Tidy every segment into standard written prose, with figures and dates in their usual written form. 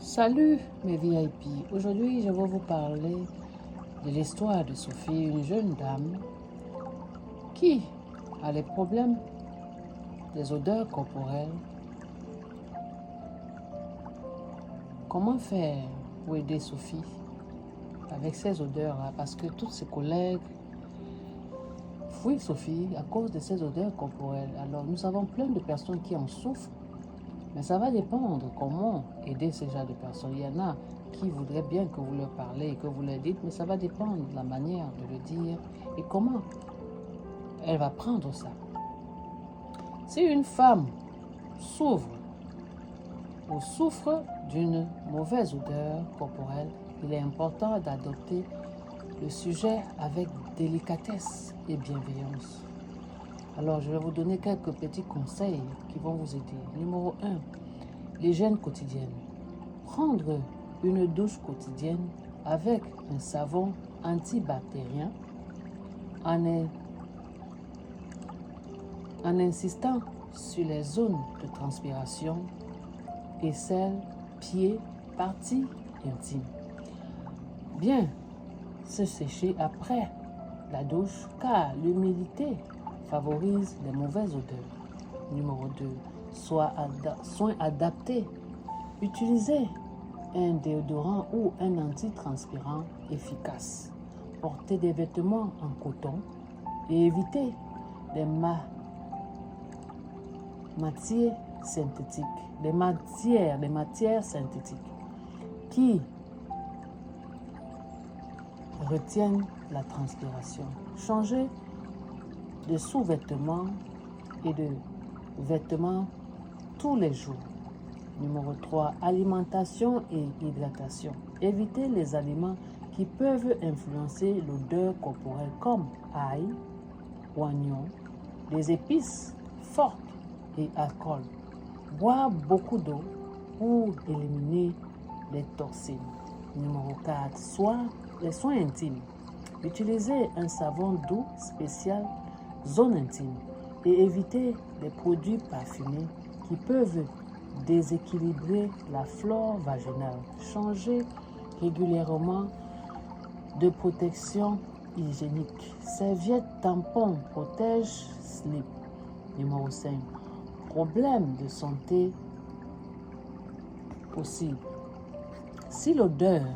Salut mes VIP, aujourd'hui je vais vous parler de l'histoire de Sophie, une jeune dame qui a les problèmes des odeurs corporelles. Comment faire pour aider Sophie avec ces odeurs-là? Parce que tous ses collègues fuient Sophie à cause de ces odeurs corporelles. Alors nous avons plein de personnes qui en souffrent. Mais ça va dépendre comment aider ce genre de personnes. Il y en a qui voudraient bien que vous leur parlez et que vous leur dites, mais ça va dépendre de la manière de le dire et comment elle va prendre ça. Si une femme souffre d'une mauvaise odeur corporelle, il est important d'adopter le sujet avec délicatesse et bienveillance. Alors, je vais vous donner quelques petits conseils qui vont vous aider. Numéro 1, l'hygiène quotidienne. Prendre une douche quotidienne avec un savon antibactérien en insistant sur les zones de transpiration, aisselle, pieds, parties intimes. Bien se sécher après la douche car l'humidité favorise les mauvaises odeurs. Numéro 2, soins adaptés. Utilisez un déodorant ou un antitranspirant efficace. Portez des vêtements en coton et évitez les matières synthétiques. Les matières synthétiques qui retiennent la transpiration. Changez de sous-vêtements et de vêtements tous les jours. Numéro 3, alimentation et hydratation. Évitez les aliments qui peuvent influencer l'odeur corporelle comme ail, oignon, les épices fortes et alcool. Boire beaucoup d'eau pour éliminer les toxines. Numéro 4, les soins intimes. Utilisez un savon doux spécial zone intime et évitez les produits parfumés qui peuvent déséquilibrer la flore vaginale. Changez régulièrement de protection hygiénique. Serviettes, tampons, protège slip. Numéro 5. Problème de santé possible. Si l'odeur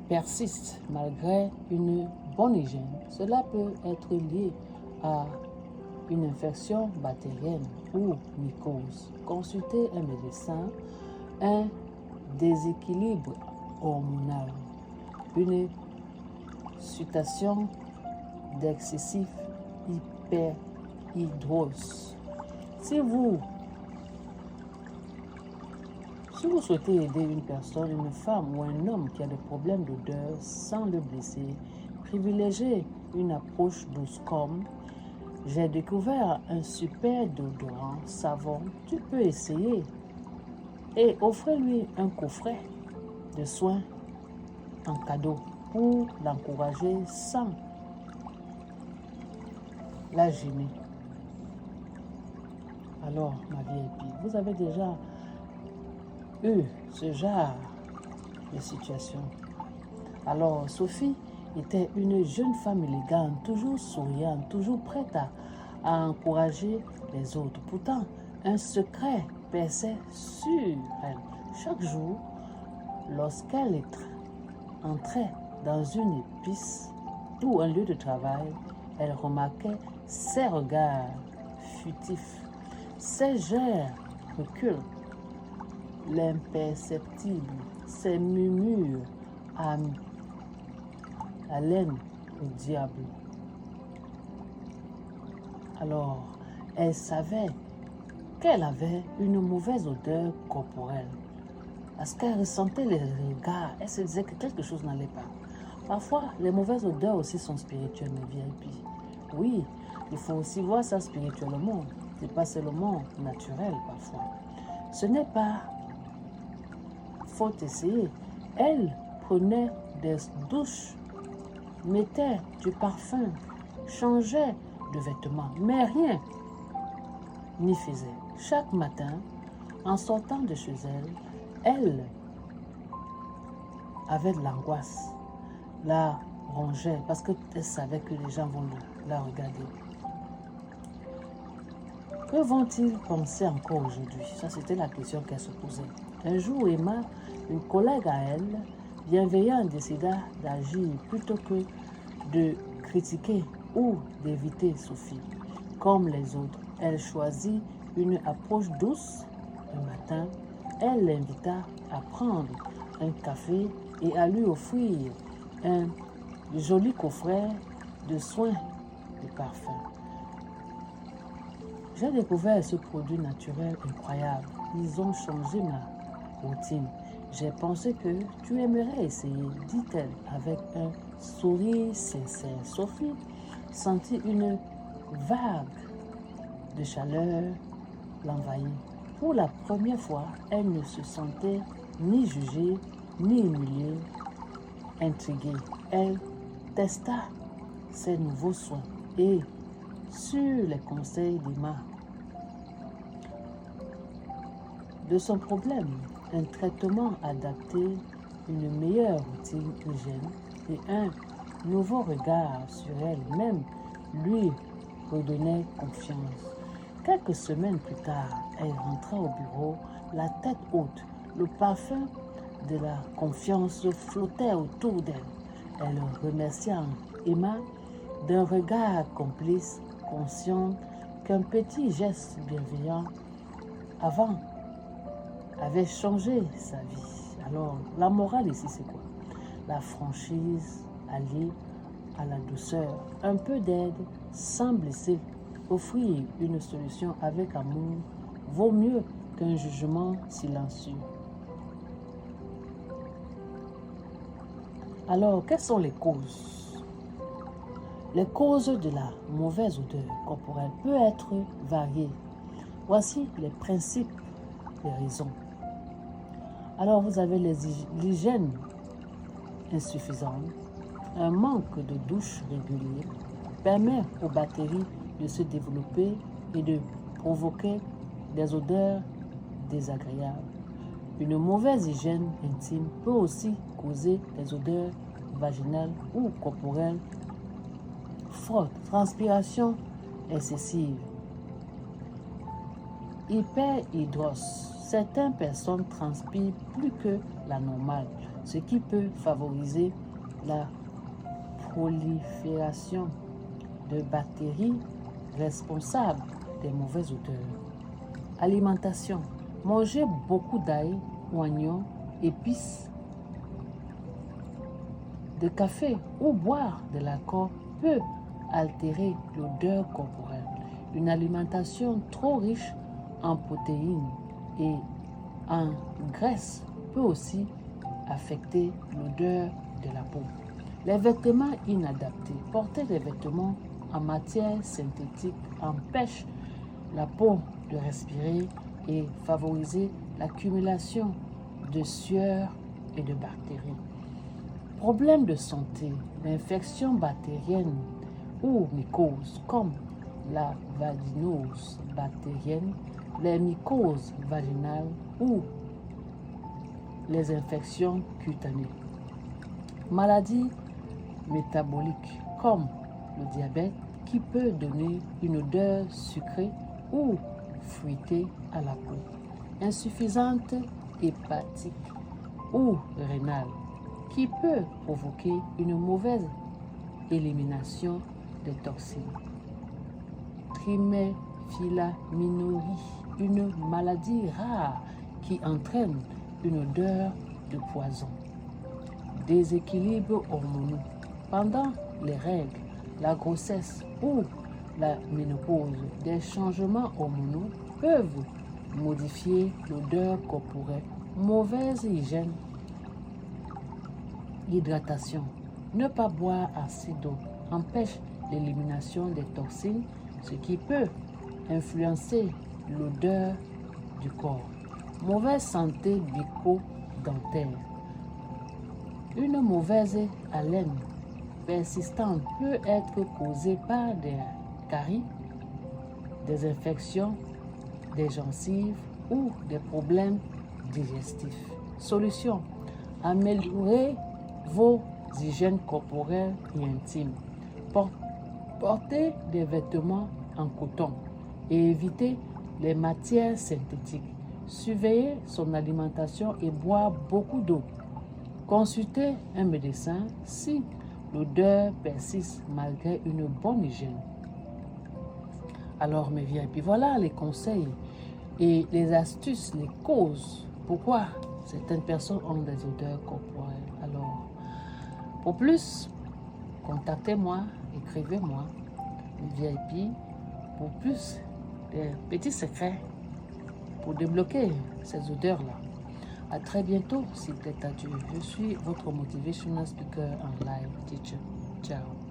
persiste malgré une bonne hygiène, cela peut être lié à une infection bactérienne ou mycose. Consultez un médecin, un déséquilibre hormonal, une situation d'excessif hyperhidrose. Si vous souhaitez aider une personne, une femme ou un homme qui a des problèmes d'odeur sans le blesser, privilégiez une approche douce comme j'ai découvert un super déodorant savon, tu peux essayer et offrez-lui un coffret de soins en cadeau pour l'encourager sans la gêner. Alors, ma VIP, vous avez déjà eu ce genre de situation. Alors, Sophie était une jeune femme élégante, toujours souriante, toujours prête à encourager les autres. Pourtant, un secret perçait sur elle. Chaque jour, lorsqu'elle entrait dans une épice ou un lieu de travail, elle remarquait ses regards furtifs, ses gestes reculent, l'imperceptible, ses murmures haleine au diable. Alors, elle savait qu'elle avait une mauvaise odeur corporelle. Parce qu'elle ressentait les regards, elle se disait que quelque chose n'allait pas. Parfois, les mauvaises odeurs aussi sont spirituelles, mes VIP. Oui, il faut aussi voir ça spirituellement. Ce n'est pas seulement naturel parfois. Ce n'est pas... faut essayer. Elle prenait des douches, mettait du parfum, changeait de vêtements, mais rien n'y faisait. Chaque matin, En sortant de chez elle, elle avait de l'angoisse, la rongeait parce qu'elle savait que les gens vont la regarder. Que vont-ils penser encore aujourd'hui? Ça, c'était la question qu'elle se posait. Un jour, Emma, une collègue à elle, bienveillante, décida d'agir plutôt que de critiquer ou d'éviter Sophie. Comme les autres, elle choisit une approche douce. Un matin, elle l'invita à prendre un café et à lui offrir un joli coffret de soins de parfum. J'ai découvert ce produit naturel incroyable. Ils ont changé ma routine. J'ai pensé que tu aimerais essayer, dit-elle avec un sourire sincère. Sophie sentit une vague de chaleur l'envahir. Pour la première fois, elle ne se sentait ni jugée, ni humiliée, intriguée. Elle testa ses nouveaux soins et, sur les conseils d'Emma, de son problème, un traitement adapté, une meilleure routine hygiène et un nouveau regard sur elle-même lui redonnait confiance. Quelques semaines plus tard, elle rentra au bureau, la tête haute. Le parfum de la confiance flottait autour d'elle. Elle remercia Emma d'un regard complice, consciente qu'un petit geste bienveillant avant avait changé sa vie. Alors, la morale ici, c'est quoi? La franchise alliée à la douceur, un peu d'aide sans blesser, offrir une solution avec amour vaut mieux qu'un jugement silencieux. Alors, quelles sont les causes? Les causes de la mauvaise odeur corporelle peuvent être variées. Voici les principes des raisons. Alors, vous avez l'hygiène insuffisante. Un manque de douche régulier permet aux bactéries de se développer et de provoquer des odeurs désagréables. Une mauvaise hygiène intime peut aussi causer des odeurs vaginales ou corporelles fortes, transpiration excessive, hyperhidrose. Certaines personnes transpirent plus que la normale, ce qui peut favoriser la prolifération de bactéries responsables des mauvaises odeurs. Alimentation. Manger beaucoup d'ail, oignons, épices, de café ou boire de l'alcool peut altérer l'odeur corporelle. Une alimentation trop riche en protéines et en graisse peut aussi affecter l'odeur de la peau. Les vêtements inadaptés. Porter des vêtements en matière synthétique empêche la peau de respirer et favoriser l'accumulation de sueur et de bactéries. Problèmes de santé, l'infection bactérienne ou mycoses comme la vaginose bactérienne, les mycoses vaginales ou les infections cutanées. Maladies métaboliques comme le diabète qui peut donner une odeur sucrée ou fruitée à la peau. Insuffisante hépatique ou rénale qui peut provoquer une mauvaise élimination des toxines. Trimethylaminurie, une maladie rare qui entraîne une odeur de poison. Déséquilibre hormonaux. Pendant les règles, la grossesse ou la ménopause, des changements hormonaux peuvent modifier l'odeur corporelle. Mauvaise hygiène. Hydratation. Ne pas boire assez d'eau empêche l'élimination des toxines, ce qui peut influencer l'odeur du corps. Mauvaise santé bucco-dentaire. Une mauvaise haleine persistante peut être causée par des caries, des infections des gencives ou des problèmes digestifs. Solution: améliorer vos hygiènes corporelles et intimes. Portez des vêtements en coton et évitez les matières synthétiques. Surveillez son alimentation et boire beaucoup d'eau. Consultez un médecin si l'odeur persiste malgré une bonne hygiène. Alors mes VIP, voilà les conseils et les astuces, les causes pourquoi certaines personnes ont des odeurs corporelles. Alors, pour plus, contactez-moi, écrivez-moi, les VIP, pour plus des petits secrets pour débloquer ces odeurs-là. À très bientôt, si t'es à Dieu. Je suis votre motivational speaker en live teacher. Ciao.